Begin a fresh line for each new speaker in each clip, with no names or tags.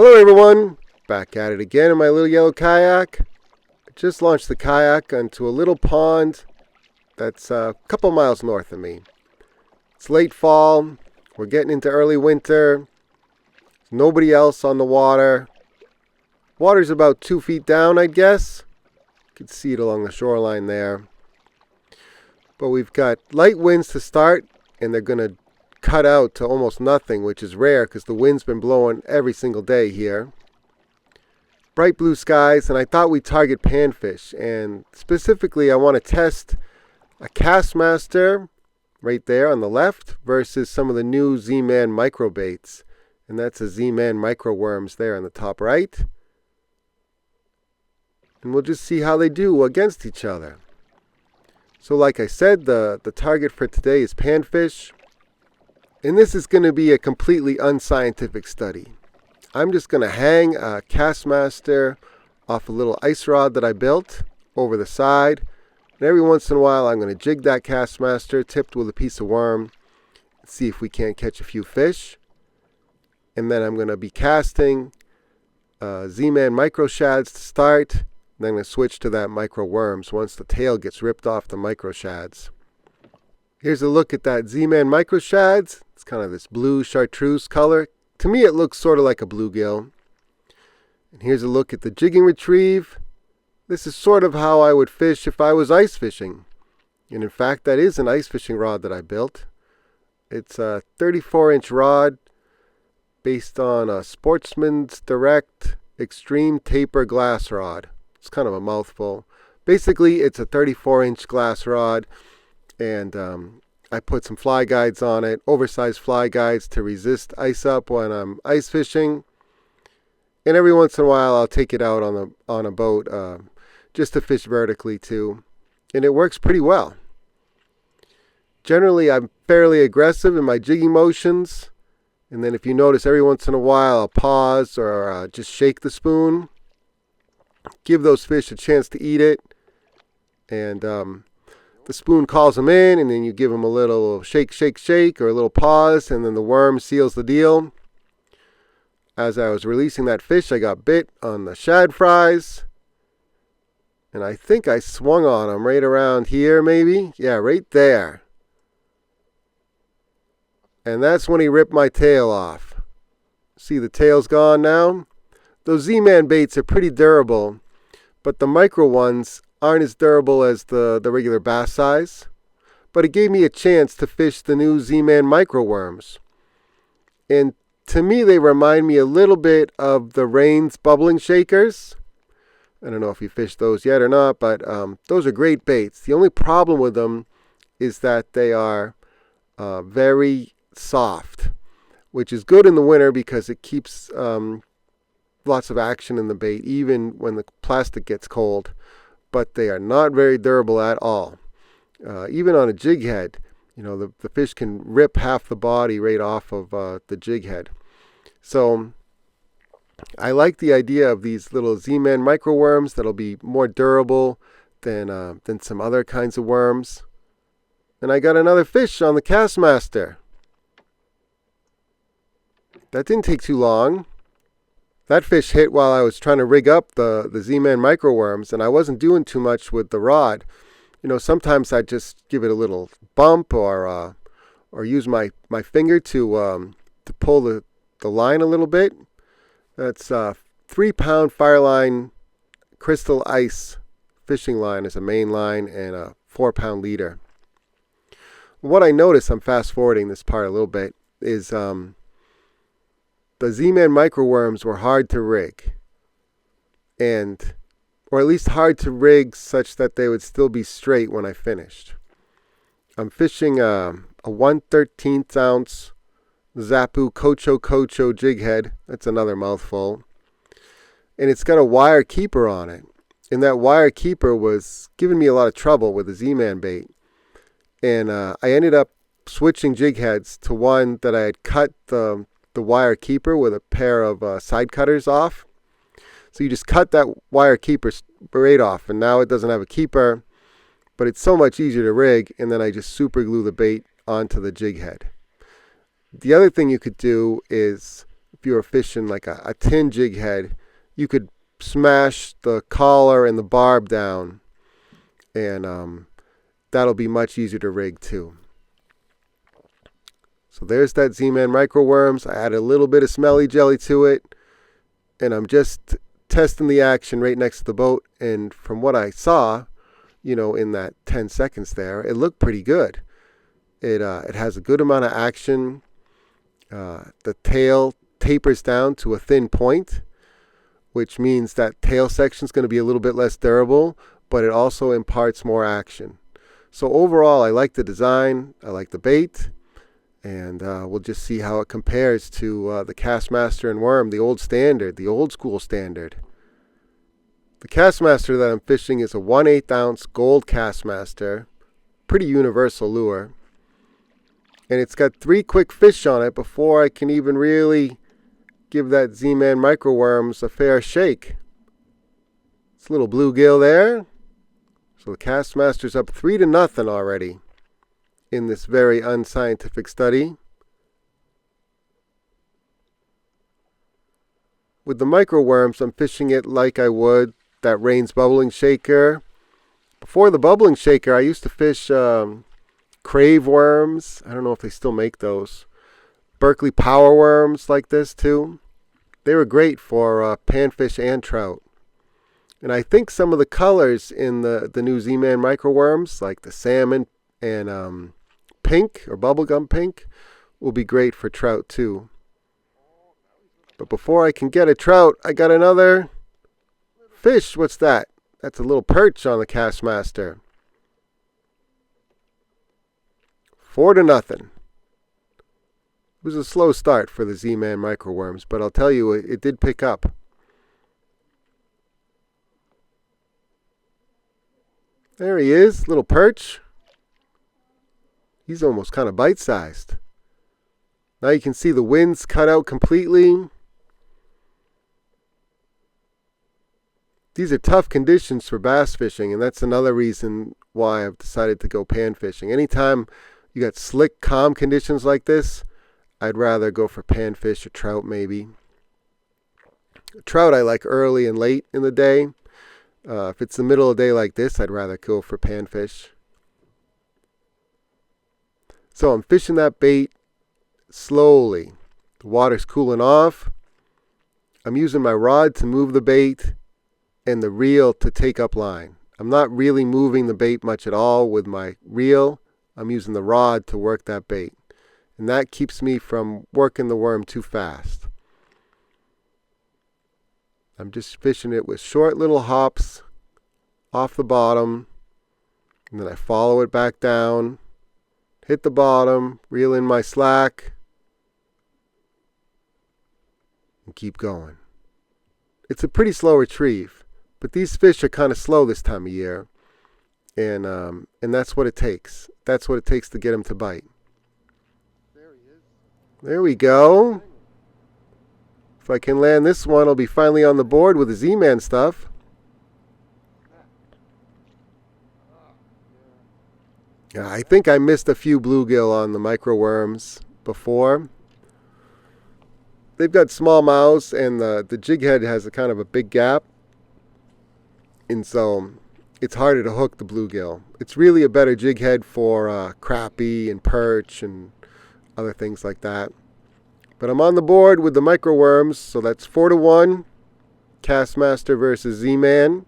Hello everyone, back at it again in my little yellow kayak. I just launched the kayak onto a little pond that's a couple miles north of me. It's late fall, we're getting into early winter, there's nobody else on the water. Water's about 2 feet down, I guess. You can see it along the shoreline there. But we've got light winds to start, and they're going to cut out to almost nothing, which is rare because the wind's been blowing every single day here. Bright blue skies, and I thought we'd target panfish, and specifically I want to test a kastmaster right there on the left versus some of the new Z-Man micro baits, and that's a Z-Man micro worms there on the top right, and we'll just see how they do against each other. So like I said, the target for today is panfish. And this is going to be a completely unscientific study. I'm just going to hang a kastmaster off a little ice rod that I built over the side. And every once in a while I'm going to jig that kastmaster tipped with a piece of worm. See if we can't catch a few fish. And then I'm going to be casting Z-Man micro shads to start. And then I'm going to switch to that micro worms once the tail gets ripped off the micro shads. Here's a look at that Z-Man micro shads. It's kind of this blue chartreuse color. To me it looks sort of like a bluegill. And here's a look at the jigging retrieve. This is sort of how I would fish if I was ice fishing. And in fact that is an ice fishing rod that I built. It's a 34-inch rod based on a Sportsman's Direct Extreme Taper glass rod. It's kind of a mouthful. Basically it's a 34-inch glass rod. And I put some fly guides on it, oversized fly guides to resist ice up when I'm ice fishing. And every once in a while I'll take it out on a boat just to fish vertically too. And it works pretty well. Generally I'm fairly aggressive in my jigging motions. And then if you notice, every once in a while I'll pause or just shake the spoon. Give those fish a chance to eat it. And the spoon calls them in, and then you give them a little shake, shake, shake, or a little pause, and then the worm seals the deal. As I was releasing that fish, I got bit on the shad fries, and I think I swung on them right around here, maybe. Yeah, right there. And that's when he ripped my tail off. See, the tail's gone now. Those Z-Man baits are pretty durable, but the micro ones aren't as durable as the regular bass size, but it gave me a chance to fish the new Z-Man micro worms. And to me they remind me a little bit of the Rain's bubbling shakers. I don't know if you fished those yet or not, but those are great baits. The only problem with them is that they are very soft, which is good in the winter because it keeps lots of action in the bait even when the plastic gets cold. But they are not very durable at all. Even on a jighead, you know, the fish can rip half the body right off of the jighead. So I like the idea of these little Z-Man micro worms that'll be more durable than some other kinds of worms. And I got another fish on the kastmaster. That didn't take too long. That fish hit while I was trying to rig up the Z-Man micro worms, and I wasn't doing too much with the rod. You know, sometimes I just give it a little bump or use my finger to pull the line a little bit. That's 3-pound Fireline Crystal Ice fishing line as a main line and a 4-pound leader. What I noticed, I'm fast forwarding this part a little bit, is the Z-Man micro worms were hard to rig, or at least hard to rig such that they would still be straight when I finished. I'm fishing a 1/13 ounce Zapu Cocho jig head. That's another mouthful. And it's got a wire keeper on it. And that wire keeper was giving me a lot of trouble with the Z-Man bait. And I ended up switching jig heads to one that I had cut the wire keeper with a pair of side cutters off. So you just cut that wire keeper right off, and now it doesn't have a keeper, but it's so much easier to rig, and then I just super glue the bait onto the jig head. The other thing you could do is if you were fishing like a tin jig head, you could smash the collar and the barb down, and that'll be much easier to rig too. So there's that Z-Man microworms. I added a little bit of smelly jelly to it, and I'm just testing the action right next to the boat. And from what I saw, in that 10 seconds there, it looked pretty good. It has a good amount of action. The tail tapers down to a thin point, which means that tail section is going to be a little bit less durable, but it also imparts more action. So overall, I like the design, I like the bait, and we'll just see how it compares to the Kastmaster and worm, the old standard, the old school standard. The Kastmaster that I'm fishing is a 1/8 ounce gold Kastmaster, pretty universal lure. And it's got 3 quick fish on it before I can even really give that Z-Man microworms a fair shake. It's a little bluegill there. So the Kastmaster's up 3-0 already in this very unscientific study. With the microworms, I'm fishing it like I would that Rain's bubbling shaker. Before the bubbling shaker, I used to fish crave worms. I don't know if they still make those. Berkeley power worms like this too. They were great for panfish and trout. And I think some of the colors in the new Z-Man microworms, like the salmon and pink or bubblegum pink, will be great for trout too. But before I can get a trout, I got another fish. What's that? That's a little perch on the Kastmaster. 4-0. It was a slow start for the Z-Man microworms, but I'll tell you, it did pick up. There he is, little perch. He's almost kind of bite-sized. Now you can see the wind's cut out completely. These are tough conditions for bass fishing, and that's another reason why I've decided to go pan fishing. Anytime you got slick, calm conditions like this, I'd rather go for panfish or trout maybe. Trout I like early and late in the day. If it's the middle of the day like this, I'd rather go for panfish. So I'm fishing that bait slowly. The water's cooling off. I'm using my rod to move the bait and the reel to take up line. I'm not really moving the bait much at all with my reel. I'm using the rod to work that bait. And that keeps me from working the worm too fast. I'm just fishing it with short little hops off the bottom. And then I follow it back down, hit the bottom, reel in my slack, and keep going. It's a pretty slow retrieve, but these fish are kind of slow this time of year. And that's what it takes. That's what it takes to get them to bite. There we go. If I can land this one, I'll be finally on the board with the Z-Man stuff. I think I missed a few bluegill on the microworms before. They've got small mouths, and the jig head has a kind of a big gap. And so it's harder to hook the bluegill. It's really a better jig head for crappie and perch and other things like that. But I'm on the board with the microworms, so that's 4-1. Kastmaster versus Z-Man.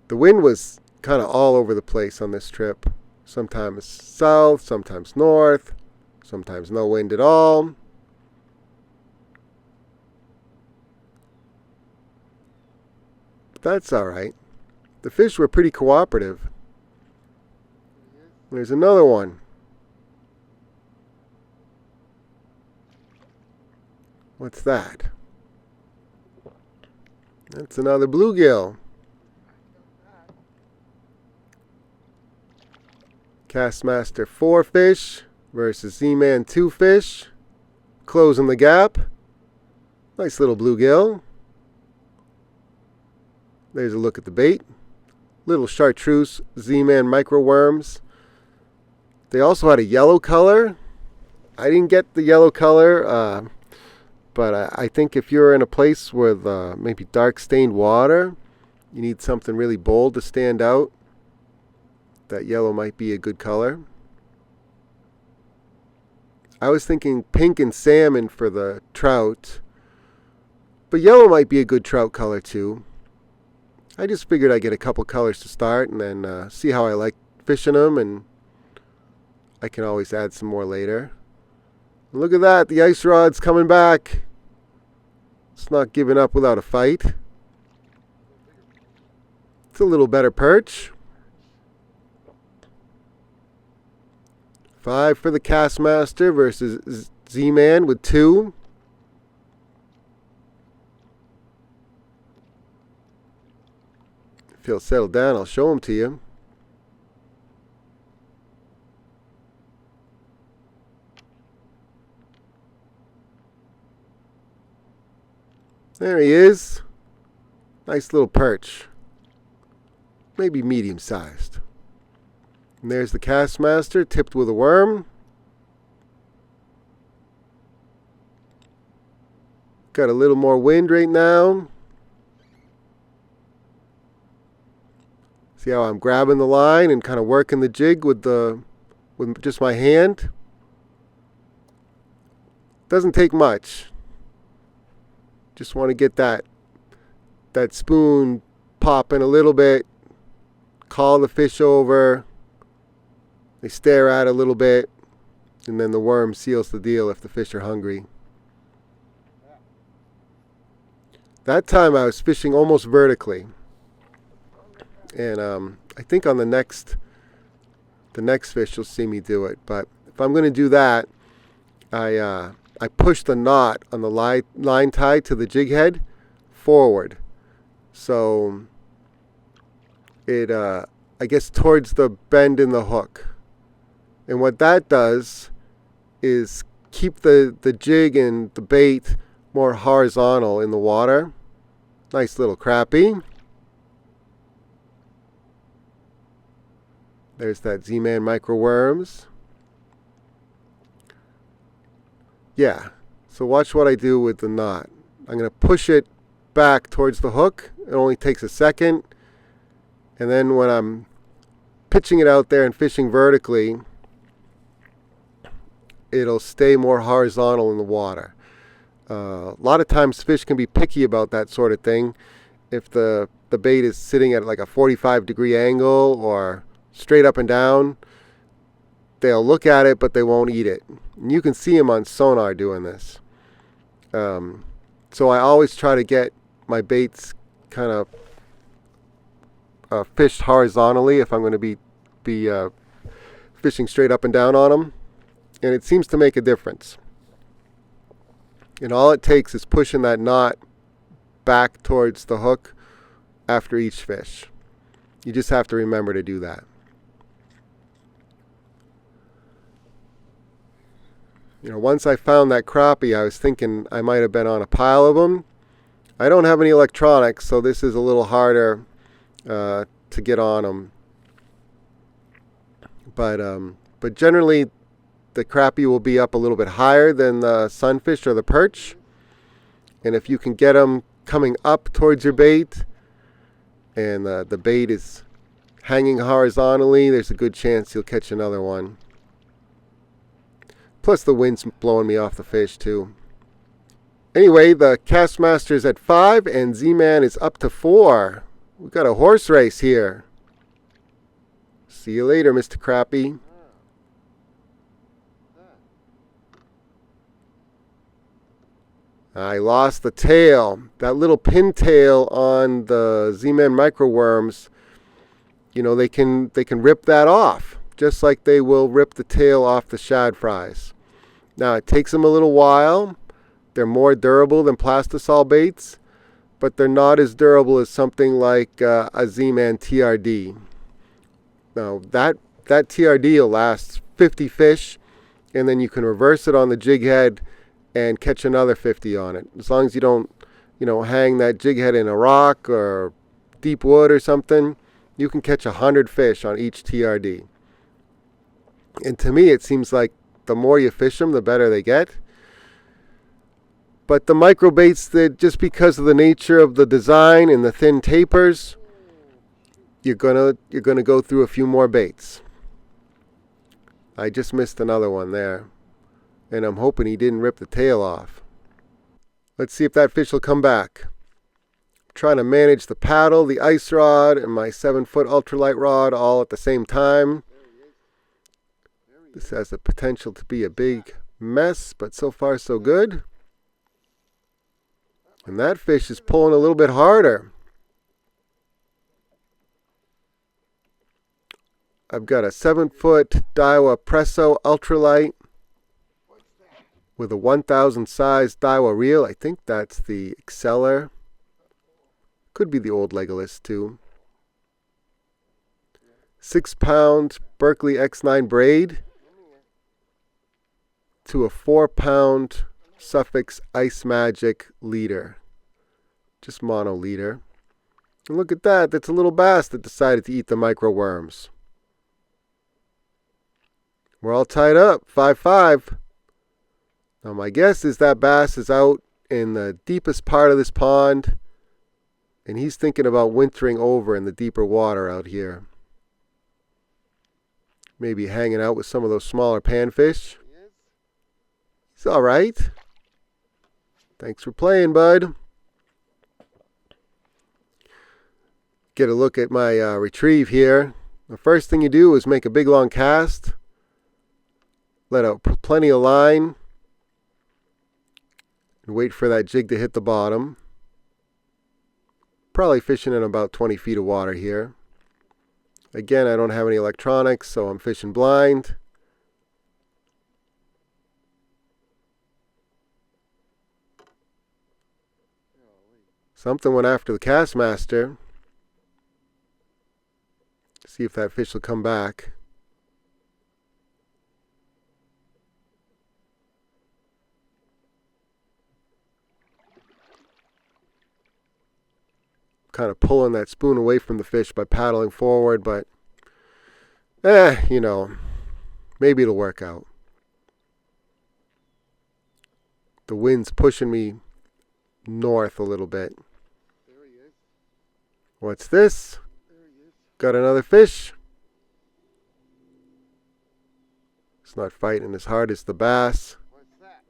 The wind was kind of all over the place on this trip. Sometimes south, sometimes north, sometimes no wind at all. But that's all right. The fish were pretty cooperative. There's another one. What's that? That's another bluegill. Kastmaster 4 fish versus Z-Man 2 fish. Closing the gap. Nice little bluegill. There's a look at the bait. Little chartreuse Z-Man microworms. They also had a yellow color. I didn't get the yellow color, but I think if you're in a place with maybe dark stained water, you need something really bold to stand out, that yellow might be a good color. I was thinking pink and salmon for the trout, but yellow might be a good trout color too. I just figured I'd get a couple colors to start and then see how I like fishing them, and I can always add some more later. Look at that, the ice rod's coming back. It's not giving up without a fight. It's a little better perch. 5 for the Kastmaster versus Z-Man with 2. If he'll settle down, I'll show him to you. There he is. Nice little perch. Maybe medium sized. And there's the Kastmaster tipped with a worm. Got a little more wind right now. See how I'm grabbing the line and kind of working the jig with just my hand? Doesn't take much. Just want to get that spoon popping a little bit. Call the fish over. They stare at it a little bit, and then the worm seals the deal if the fish are hungry. That time I was fishing almost vertically, and I think on the next fish you'll see me do it. But if I'm going to do that, I push the knot on the line tie to the jig head forward, so it I guess towards the bend in the hook. And what that does is keep the jig and the bait more horizontal in the water. Nice little crappie. There's that Z-Man micro worms. Yeah, so watch what I do with the knot. I'm going to push it back towards the hook. It only takes a second. And then when I'm pitching it out there and fishing vertically, it'll stay more horizontal in the water. A lot of times fish can be picky about that sort of thing. If the bait is sitting at like a 45-degree angle or straight up and down, they'll look at it but they won't eat it. And you can see them on sonar doing this. So I always try to get my baits kind of fished horizontally if I'm going to be fishing straight up and down on them. And it seems to make a difference. And all it takes is pushing that knot back towards the hook after each fish. You just have to remember to do that. You know, once I found that crappie, I was thinking I might have been on a pile of them. I don't have any electronics, so this is a little harder to get on them. But generally, the crappie will be up a little bit higher than the sunfish or the perch. And if you can get them coming up towards your bait and the bait is hanging horizontally, there's a good chance you'll catch another one. Plus the wind's blowing me off the fish too. Anyway, the Kastmaster's at 5 and Z-Man is up to 4. We've got a horse race here. See you later, Mr. Crappie. I lost the tail. That little pintail on the Z-Man microworms, you know, they can rip that off, just like they will rip the tail off the shad fries. Now, it takes them a little while. They're more durable than plastisol baits, but they're not as durable as something like a Z-Man TRD. Now, that TRD will last 50 fish, and then you can reverse it on the jig head and catch another 50 on it. As long as you don't, hang that jig head in a rock or deep wood or something, you can catch 100 fish on each TRD. And to me, it seems like the more you fish them, the better they get. But the micro baits, that just because of the nature of the design and the thin tapers, you're gonna go through a few more baits. I just missed another one there, and I'm hoping he didn't rip the tail off. Let's see if that fish will come back. I'm trying to manage the paddle, the ice rod, and my 7-foot ultralight rod all at the same time. This has the potential to be a big mess, but so far so good. And that fish is pulling a little bit harder. I've got a 7-foot Daiwa Presso ultralight with a 1000 size Daiwa reel. I think that's the Exceller. Could be the old Legolas too. 6-pound Berkeley X9 braid to a 4-pound Suffix Ice Magic leader. Just mono leader. And look at that. That's a little bass that decided to eat the micro worms. We're all tied up. 5-5. Now my guess is that bass is out in the deepest part of this pond, and he's thinking about wintering over in the deeper water out here. Maybe hanging out with some of those smaller panfish. He's all right. Thanks for playing, bud. Get a look at my retrieve here. The first thing you do is make a big long cast. Let out plenty of line. And wait for that jig to hit the bottom. Probably fishing in about 20 feet of water here. Again, I don't have any electronics, so I'm fishing blind. Something went after the kastmaster. See if that fish will come back. Kind of pulling that spoon away from the fish by paddling forward, but you know, maybe it'll work out. The wind's pushing me north a little bit.
There he is.
What's this?
There he is.
Got another fish. It's not fighting as hard as the bass.
What's that?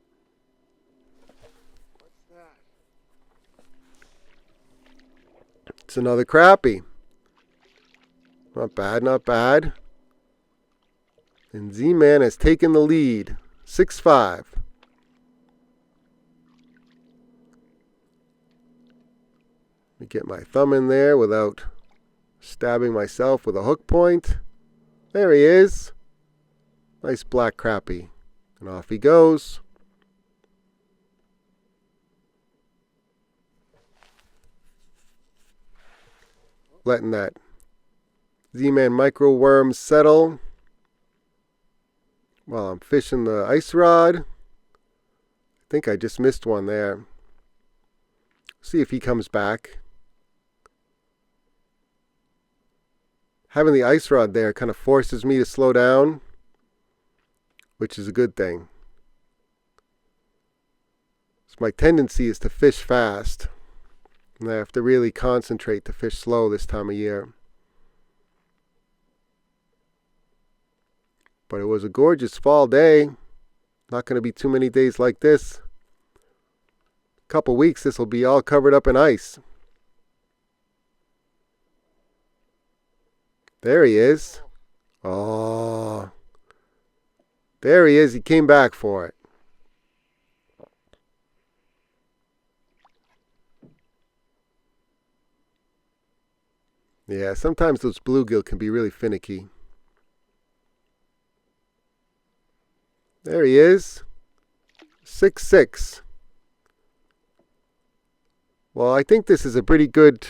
What's that?
It's another crappie. Not bad, not bad. And Z-Man has taken the lead. 6-5. Let me get my thumb in there without stabbing myself with a hook point. There he is. Nice black crappie. And off he goes. Letting that Z-Man micro worm settle while I'm fishing the ice rod. I think I just missed one there. See if he comes back. Having the ice rod there kind of forces me to slow down, which is a good thing. So my tendency is to fish fast, and I have to really concentrate to fish slow this time of year. But it was a gorgeous fall day. Not going to be too many days like this. Couple weeks, this will be all covered up in ice. There he is. Oh. There he is. He came back for it. Yeah, sometimes those bluegill can be really finicky. There he is. 6-6. Well, I think this is a pretty good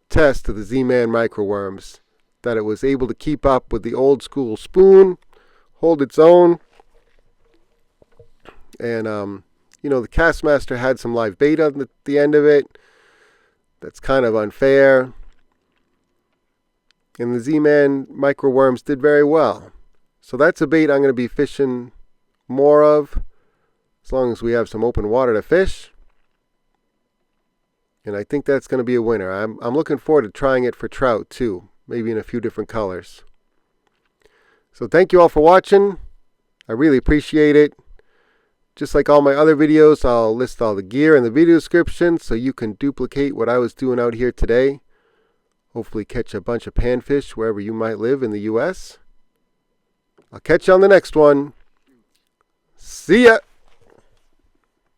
test of the Z-Man microworms. That it was able to keep up with the old school spoon, hold its own. And, you know, the kastmaster had some live bait on the end of it. That's kind of unfair. And the Z-Man microworms did very well. So that's a bait I'm going to be fishing more of, as long as we have some open water to fish. And I think that's going to be a winner. I'm looking forward to trying it for trout too, maybe in a few different colors. So thank you all for watching. I really appreciate it. Just like all my other videos, I'll list all the gear in the video description so you can duplicate what I was doing out here today. Hopefully catch a bunch of panfish wherever you might live in the US. I'll catch you on the next one. See ya!